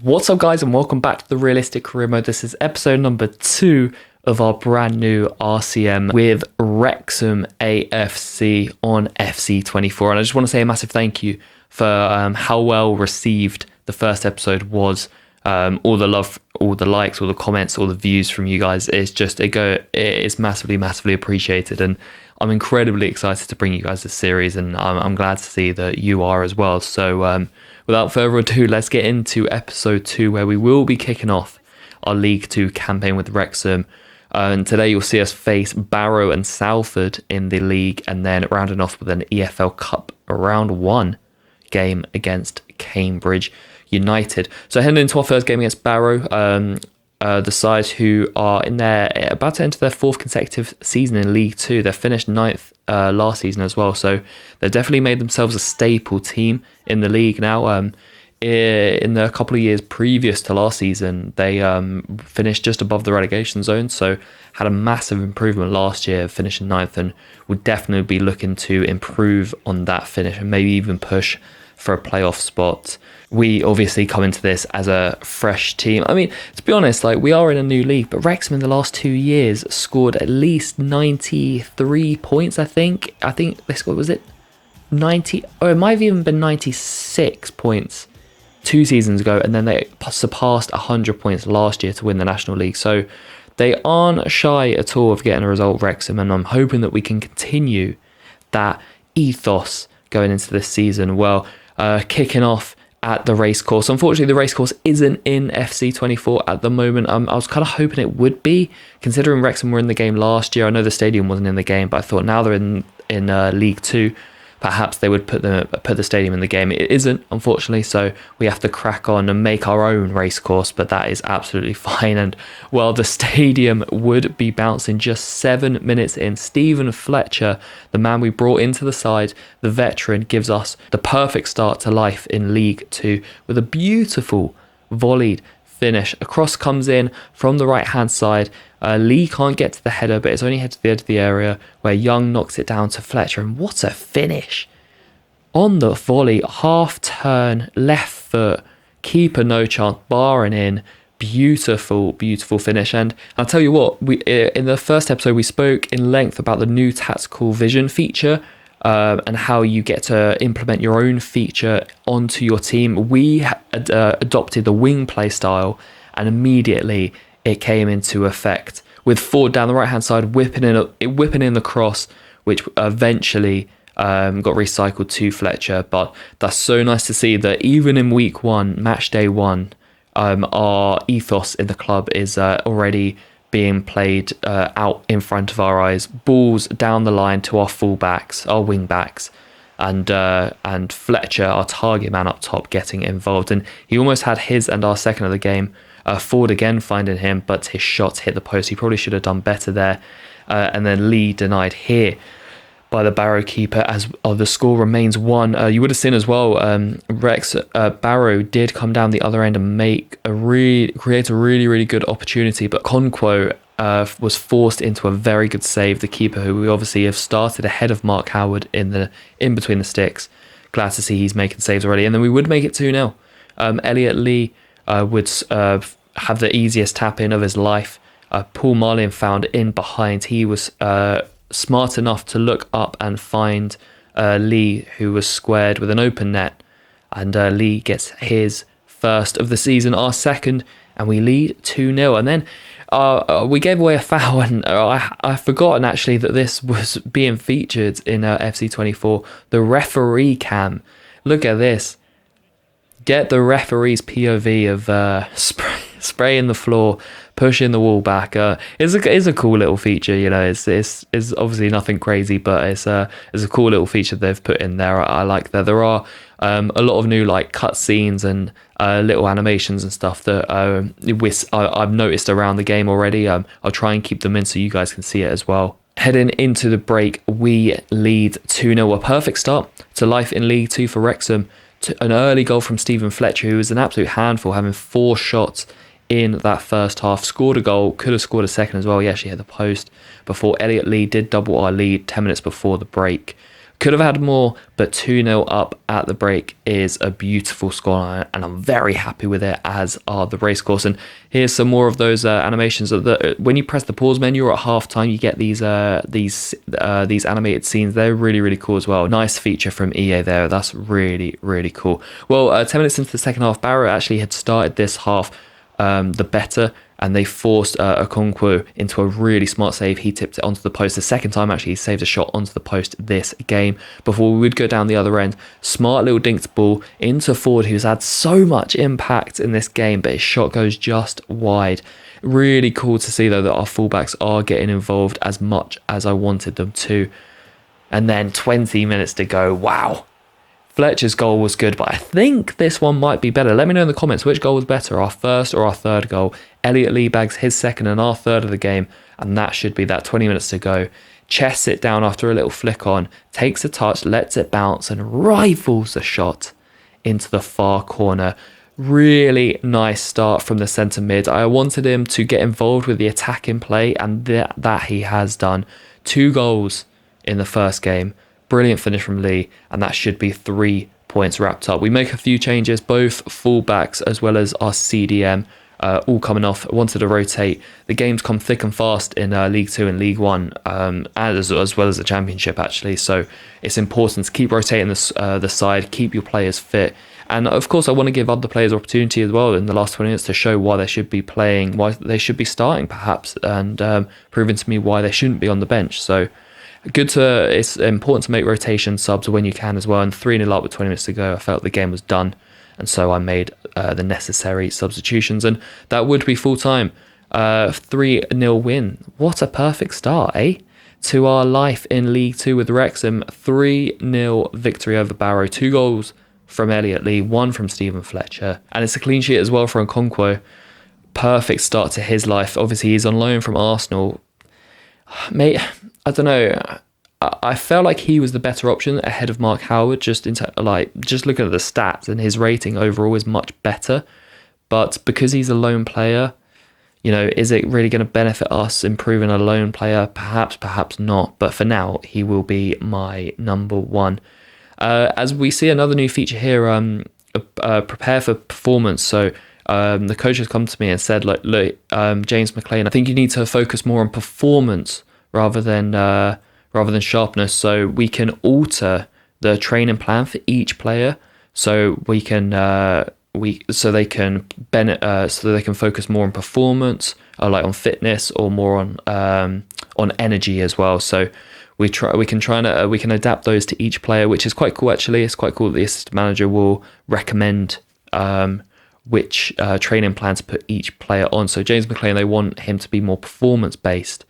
What's up, guys, and welcome back to the Realistic Career Mode. This is episode number 2 of our brand new RCM with Wrexham AFC on FC24. And I just want to say a massive thank you for how well received the first episode was. All the love, all the likes, all the comments, all the views from you guys. It's massively appreciated, and I'm incredibly excited to bring you guys this series, and I'm glad to see that you are as well. So without further ado, let's get into episode 2, where we will be kicking off our League 2 campaign with Wrexham. And today you'll see us face Barrow and Salford in the league, and then rounding off with an EFL Cup round 1 game against Cambridge United. So heading into our first game against Barrow, the side who are about to enter their 4th consecutive season in League 2. They finished 9th last season as well, so they've definitely made themselves a staple team in the league now. In the couple of years previous to last season, they finished just above the relegation zone, so had a massive improvement last year, finishing 9th, and would definitely be looking to improve on that finish and maybe even push for a playoff spot. We obviously come into this as a fresh team. I mean, to be honest, we are in a new league, but Wrexham in the last 2 years scored at least 93 points, I think. I think they scored, was it 90? Or it might have even been 96 points 2 seasons ago, and then they surpassed 100 points last year to win the National League. So they aren't shy at all of getting a result, Wrexham, and I'm hoping that we can continue that ethos going into this season. Well, kicking off at the racecourse. Unfortunately, the racecourse isn't in FC24 at the moment. I was kind of hoping it would be, considering Wrexham were in the game last year. I know the stadium wasn't in the game, but I thought now they're in League 2, perhaps they would put the stadium in the game. It isn't, unfortunately, so we have to crack on and make our own racecourse, but that is absolutely fine. And, well, the stadium would be bouncing just 7 minutes in. Stephen Fletcher, the man we brought into the side, the veteran, gives us the perfect start to life in League 2 with a beautiful volleyed finish. A cross comes in from the right-hand side. Lee can't get to the header, but it's only headed to the edge of the area, where Young knocks it down to Fletcher. And what a finish! On the volley, half turn, left foot, keeper no chance, barring in. Beautiful finish. And I'll tell you what, in the first episode we spoke in length about the new tactical vision feature, and how you get to implement your own feature onto your team. We adopted the wing play style, and immediately it came into effect with Ford down the right hand side whipping in the cross, which eventually got recycled to Fletcher. But that's so nice to see that even in week 1, match day 1, our ethos in the club is already being played out in front of our eyes. Balls down the line to our fullbacks, our wing backs, and Fletcher, our target man up top, getting involved. And he almost had his and our second of the game. Ford again finding him, but his shot hit the post. He probably should have done better there. And then Lee denied here by the Barrow keeper, as the score remains 1. You would have seen as well, Barrow did come down the other end and create a really good opportunity, but Conquo was forced into a very good save. The keeper, who we obviously have started ahead of Mark Howard in between the sticks. Glad to see he's making saves already. And then we would make it 2-0. Elliot Lee would have the easiest tap in of his life. Paul Marlin found in behind. He was smart enough to look up and find Lee, who was squared with an open net, and Lee gets his first of the season, our second, and we lead 2-0. And then we gave away a foul, and I've forgotten actually that this was being featured in FC24. The referee cam. Look at this. Get the referee's POV of spraying the floor, pushing the wall back. It's a cool little feature, you know. It's obviously nothing crazy, but it's a cool little feature they've put in there. I like that. There are a lot of new cut scenes and little animations and stuff that I've noticed around the game already. I'll try and keep them in so you guys can see it as well. Heading into the break, we lead 2-0. A perfect start to life in League 2 for Wrexham. An early goal from Stephen Fletcher, who was an absolute handful, having 4 shots in that first half. Scored a goal, could have scored a second as well. He actually hit the post before Elliot Lee did double our lead 10 minutes before the break. Could have had more, but 2-0 up at the break is a beautiful score, and I'm very happy with it, as are the racecourse. And here's some more of those animations. When you press the pause menu or at halftime, you get these animated scenes. They're really, really cool as well. Nice feature from EA there. That's really, really cool. Well, 10 minutes into the second half, Barrow actually had started this half the better, and they forced Okonkwo into a really smart save. He tipped it onto the post. The second time, actually, he saved a shot onto the post this game before we would go down the other end. Smart little dinked ball into Ford, who's had so much impact in this game, but his shot goes just wide. Really cool to see, though, that our fullbacks are getting involved as much as I wanted them to. And then 20 minutes to go. Wow. Fletcher's goal was good, but I think this one might be better. Let me know in the comments which goal was better, our first or our third goal. Elliot Lee bags his second and our third of the game, and that should be that. 20 minutes to go. Chests it down after a little flick on, takes a touch, lets it bounce, and rifles the shot into the far corner. Really nice start from the centre mid. I wanted him to get involved with the attacking play, and that he has done. 2 goals in the first game. Brilliant finish from Lee, and that should be 3 points wrapped up. We make a few changes, both fullbacks as well as our CDM, all coming off. Wanted to rotate. The games come thick and fast in League 2 and League 1, and as well as the Championship, actually. So it's important to keep rotating the side, keep your players fit. And of course, I want to give other players opportunity as well in the last 20 minutes to show why they should be playing, why they should be starting perhaps, and proving to me why they shouldn't be on the bench. So it's important to make rotation subs when you can as well. And 3-0 up with 20 minutes to go, I felt the game was done, and so I made the necessary substitutions, and that would be full time. 3-0 win. What a perfect start, eh? To our life in League 2 with Wrexham. 3-0 victory over Barrow. 2 goals from Elliot Lee, 1 from Stephen Fletcher, and it's a clean sheet as well for Okonkwo. Perfect start to his life. Obviously, he's on loan from Arsenal. Mate, I don't know. I felt like he was the better option ahead of Mark Howard. Just looking at the stats, and his rating overall is much better. But because he's a lone player, is it really going to benefit us improving a lone player? Perhaps, perhaps not. But for now, he will be my number 1. As we see another new feature here, prepare for performance. So the coach has come to me and said, look, James McLean, I think you need to focus more on performance rather than sharpness. So we can alter the training plan for each player, so we can so they can focus more on performance, or like on fitness, or more on energy as well. So we can adapt those to each player, which is quite cool actually. It's quite cool that the assistant manager will recommend which training plan to put each player on. So James McLean, they want him to be more performance based.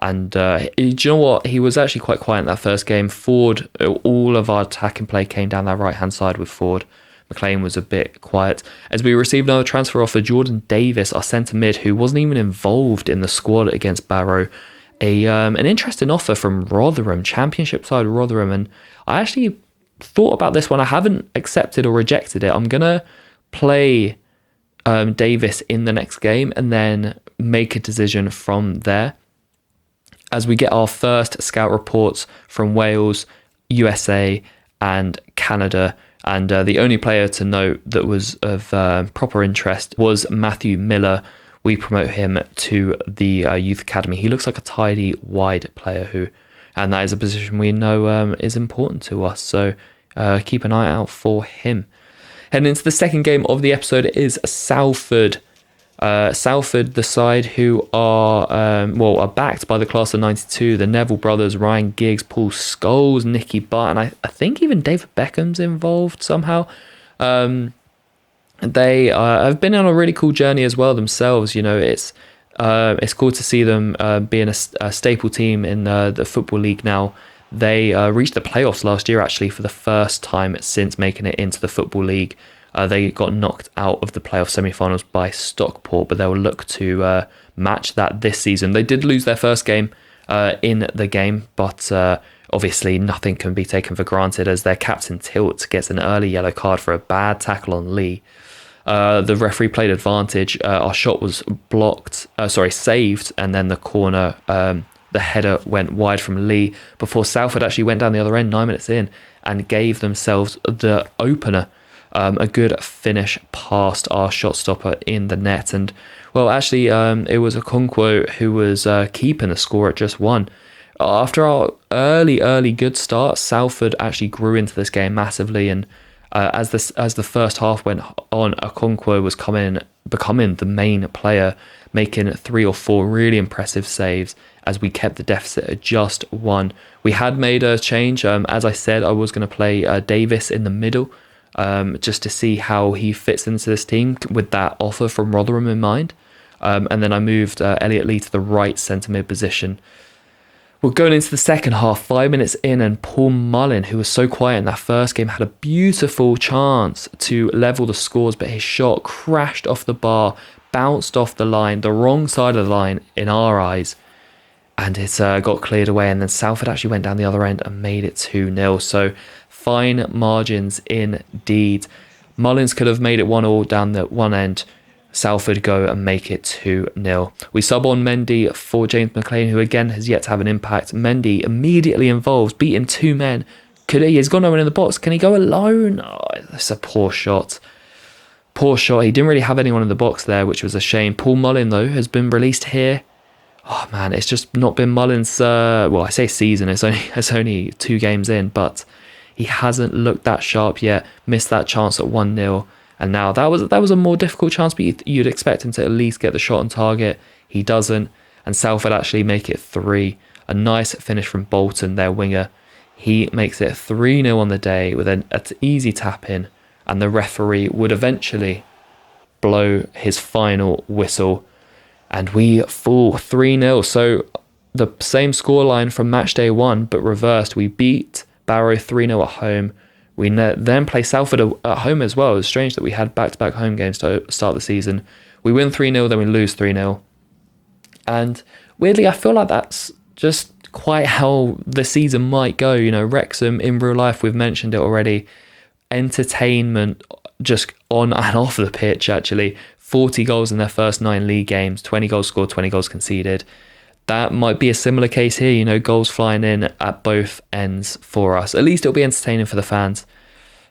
And do you know what? He was actually quite quiet in that first game. Ford, all of our attacking play came down that right-hand side with Ford. McLean was a bit quiet. As we received another transfer offer, Jordan Davis, our centre mid, who wasn't even involved in the squad against Barrow. An interesting offer from Rotherham, Championship side Rotherham. And I actually thought about this one. I haven't accepted or rejected it. I'm going to play Davis in the next game and then make a decision from there, as we get our first scout reports from Wales, USA and Canada. And the only player to note that was of proper interest was Matthew Miller. We promote him to the youth academy. He looks like a tidy, wide player and that is a position we know is important to us. So keep an eye out for him. Heading into the second game of the episode is Salford. Salford, the side who are backed by the class of 92, the Neville brothers, Ryan Giggs, Paul Scholes, Nicky Butt, and I think even David Beckham's involved somehow. They have been on a really cool journey as well themselves. It's cool to see them being a staple team in the Football League now. They reached the playoffs last year, actually, for the first time since making it into the Football League. They got knocked out of the playoff semi-finals by Stockport, but they'll look to match that this season. They did lose their first game in the game, but obviously nothing can be taken for granted, as their captain Tilt gets an early yellow card for a bad tackle on Lee. The referee played advantage. Our shot was saved, and then the corner the header went wide from Lee before Salford actually went down the other end 9 minutes in and gave themselves the opener. A good finish past our shot stopper in the net. And, well, actually, it was Okonkwo who was keeping the score at just 1. After our early good start, Salford actually grew into this game massively. And as the first half went on, Okonkwo was becoming the main player, making 3 or 4 really impressive saves as we kept the deficit at just 1. We had made a change. As I said, I was going to play Davis in the middle, just to see how he fits into this team with that offer from Rotherham in mind. And then I moved Elliot Lee to the right centre mid position. We're going into the second half, 5 minutes in, and Paul Mullin, who was so quiet in that first game, had a beautiful chance to level the scores, but his shot crashed off the bar, bounced off the line, the wrong side of the line in our eyes, and it got cleared away. And then Salford actually went down the other end and made it 2-0. So fine margins indeed. Mullins could have made it 1-1 down the one end. Salford go and make it 2-0. We sub on Mendy for James McLean, who again has yet to have an impact. Mendy immediately involved, beating 2 men. He's got no one in the box. Can he go alone? Oh, that's a poor shot. Poor shot. He didn't really have anyone in the box there, which was a shame. Paul Mullin, though, has been released here. Oh, man, it's just not been Mullin's, well, I say season. It's only 2 games in, but he hasn't looked that sharp yet. Missed that chance at 1-0. And now that was a more difficult chance, but you'd expect him to at least get the shot on target. He doesn't, and Salford actually make it 3. A nice finish from Bolton, their winger. He makes it 3-0 on the day with an easy tap in, and the referee would eventually blow his final whistle, and we fall 3-0. So the same scoreline from match day 1, but reversed. We beat Barrow 3-0 at home. We then play Salford at home as well. It's strange that we had back-to-back home games to start the season. We win 3-0, then we lose 3-0. And weirdly, I feel like that's just quite how the season might go. You know, Wrexham in real life, we've mentioned it already. Entertainment just on and off the pitch, actually. 40 goals in their first 9 league games, 20 goals scored, 20 goals conceded. That might be a similar case here, you know, goals flying in at both ends for us. At least it'll be entertaining for the fans.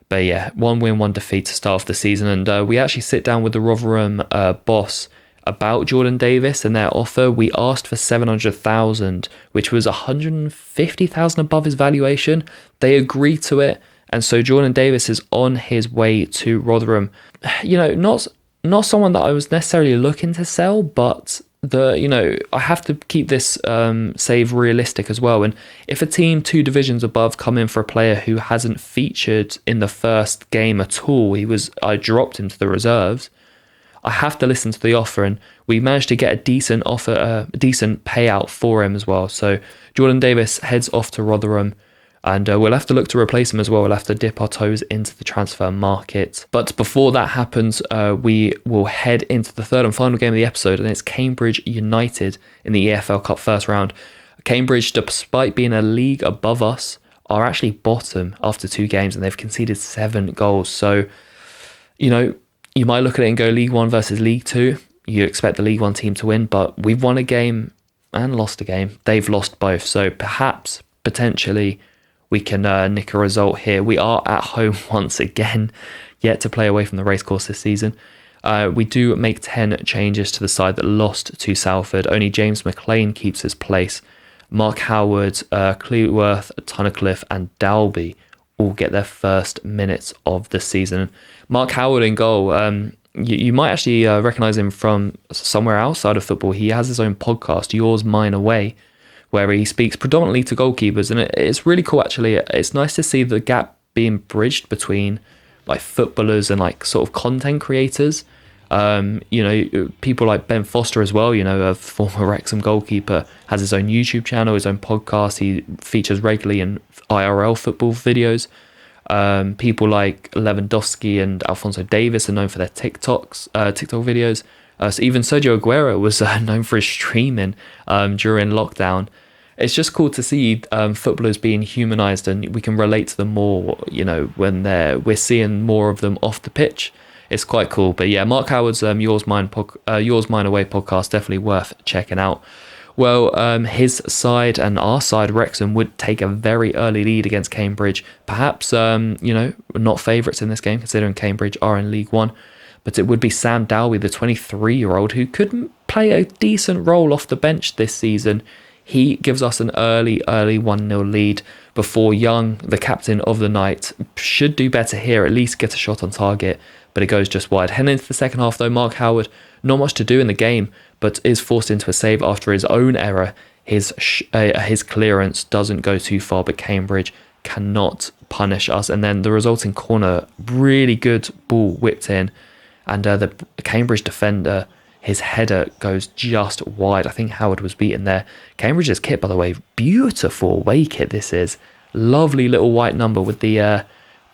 But yeah, 1 win, 1 defeat to start off the season. And we actually sit down with the Rotherham boss about Jordan Davis and their offer. We asked for 700,000, which was 150,000 above his valuation. They agreed to it. And so Jordan Davis is on his way to Rotherham. You know, not someone that I was necessarily looking to sell, but I have to keep this save realistic as well. And if a team 2 divisions above come in for a player who hasn't featured in the first game at all, I dropped him to the reserves, I have to listen to the offer, and we managed to get a decent offer, a decent payout for him as well. So Jordan Davis heads off to Rotherham, and we'll have to look to replace him as well. We'll have to dip our toes into the transfer market. But before that happens, we will head into the third and final game of the episode, and it's Cambridge United in the EFL Cup first round. Cambridge, despite being a league above us, are actually bottom after 2 games, and they've conceded 7 goals. So, you know, you might look at it and go League 1 versus League 2. You expect the League 1 team to win, but we've won a game and lost a game. They've lost both. So perhaps, potentially, we can nick a result here. We are at home once again, yet to play away from the racecourse this season. We do make 10 changes to the side that lost to Salford. Only James McLean keeps his place. Mark Howard, Cleworth, Tunnicliffe and Dalby all get their first minutes of the season. Mark Howard in goal. You might actually recognise him from somewhere outside of football. He has his own podcast, Yours, Mine, Away, where he speaks predominantly to goalkeepers, and it's really cool actually. It's nice to see the gap being bridged between like footballers and like sort of content creators. You know, people like Ben Foster as well, you know, a former Wrexham goalkeeper, has his own YouTube channel, his own podcast. He features regularly in IRL football videos. People like Lewandowski and Alphonso Davies are known for their TikTok videos. So even Sergio Aguero was known for his streaming during lockdown. It's just cool to see footballers being humanised, and we can relate to them more, you know, when we're seeing more of them off the pitch. It's quite cool. But yeah, Mark Howard's Yours, Mine, Away podcast, definitely worth checking out. Well, his side and our side, Wrexham, would take a very early lead against Cambridge. Perhaps, not favourites in this game, considering Cambridge are in League One. But it would be Sam Dalby, the 23-year-old, who could play a decent role off the bench this season. He gives us an early 1-0 lead before Young, the captain of the night, should do better here, at least get a shot on target, but it goes just wide. Heading into the second half, though, Mark Howard, not much to do in the game, but is forced into a save after his own error. His clearance doesn't go too far, but Cambridge cannot punish us. And then the resulting corner, really good ball whipped in, and the Cambridge defender, his header goes just wide. I think Howard was beaten there. Cambridge's kit, by the way, beautiful away kit this is. Lovely little white number with the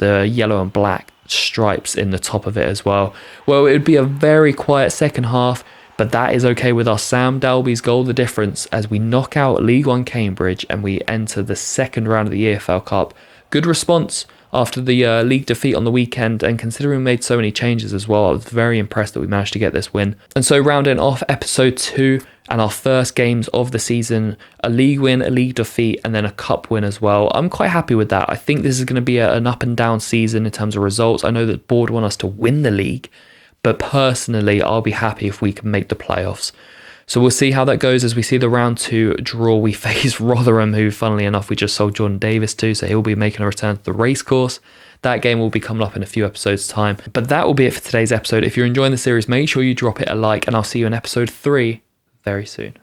yellow and black stripes in the top of it as well. Well, it would be a very quiet second half, but that is okay with us. Sam Dalby's goal, the difference, as we knock out League One Cambridge and we enter the second round of the EFL Cup. Good response after the league defeat on the weekend, and considering we made so many changes as well, I was very impressed that we managed to get this win. And so rounding off episode 2 and our first games of the season, a league win, a league defeat, and then a cup win as well. I'm quite happy with that. I think this is going to be an up and down season in terms of results. I know that the board want us to win the league, but personally, I'll be happy if we can make the playoffs. So we'll see how that goes as we see the round 2 draw. We face Rotherham, who, funnily enough, we just sold Jordan Davis to, so he'll be making a return to the racecourse. That game will be coming up in a few episodes' time. But that will be it for today's episode. If you're enjoying the series, make sure you drop it a like, and I'll see you in episode 3 very soon.